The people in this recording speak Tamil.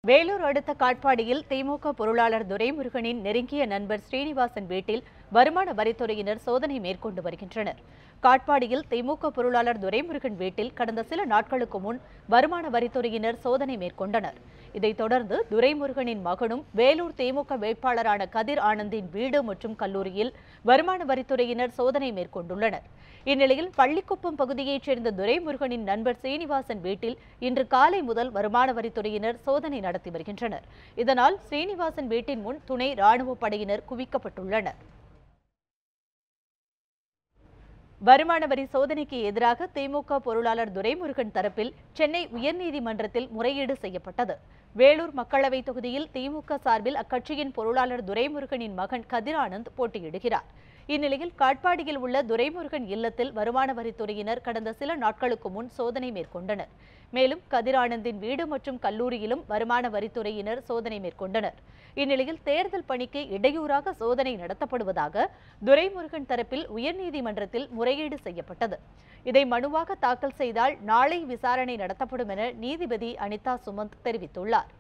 வேலூர் அடுத்த காட்பாடியில் திமுக பொருளாளர் துரைமுருகனின் நெருங்கிய நண்பர் ஸ்ரீனிவாசன் வீட்டில் வருமான வரித்துறையினர் சோதனை மேற்கொண்டு வருகின்றனர். காட்பாடியில் திமுக பொருளாளர் துரைமுருகன் வீட்டில் கடந்த சில நாட்களுக்கு முன் வருமான வரித்துறையினர் சோதனை மேற்கொண்டனர். இதைத் தொடர்ந்து துரைமுருகனின் மகனும் வேலூர் திமுக வேட்பாளரான கதிர் ஆனந்தின் வீடு மற்றும் கல்லூரியில் வருமான வரித்துறையினர் சோதனை மேற்கொண்டுள்ளனர். இந்நிலையில் பள்ளிக்குப்பம் பகுதியைச் சேர்ந்த துரைமுருகனின் நண்பர் ஸ்ரீனிவாசன் வீட்டில் இன்று காலை முதல் வருமான வரித்துறையினர் சோதனை நடத்தி வருகின்றனர். இதனால் ஸ்ரீனிவாசன் வீட்டின் முன் துணை ராணுவ படையினர் குவிக்கப்பட்டுள்ளனர். வருமான வரி சோதனைக்கு எதிராக திமுக பொருளாளர் துரைமுருகன் தரப்பில் சென்னை உயர்நீதிமன்றத்தில் முறையீடு செய்யப்பட்டது. வேலூர் மக்களவை தொகுதியில் திமுக சார்பில் அக்கட்சியின் பொருளாளர் துரைமுருகனின் மகன் கதிர் ஆனந்த் போட்டியிடுகிறார். இந்நிலையில் காட்பாடியில் உள்ள துரைமுருகன் இல்லத்தில் வருமான வரித்துறையினர் கடந்த சில நாட்களுக்கு முன் சோதனை மேற்கொண்டனர். மேலும் கதிர் ஆனந்தின் வீடு மற்றும் கல்லூரியிலும் வருமான வரித்துறையினர் சோதனை மேற்கொண்டனர். இந்நிலையில் தேர்தல் பணிக்கு இடையூறாக சோதனை நடத்தப்படுவதாக துரைமுருகன் தரப்பில் உயர்நீதிமன்றத்தில் முறையீடு செய்யப்பட்டது. இதை மனுவாக தாக்கல் செய்தால் நாளை விசாரணை நடத்தப்படும் என நீதிபதி அனிதா சுமந்த் தெரிவித்துள்ளார்.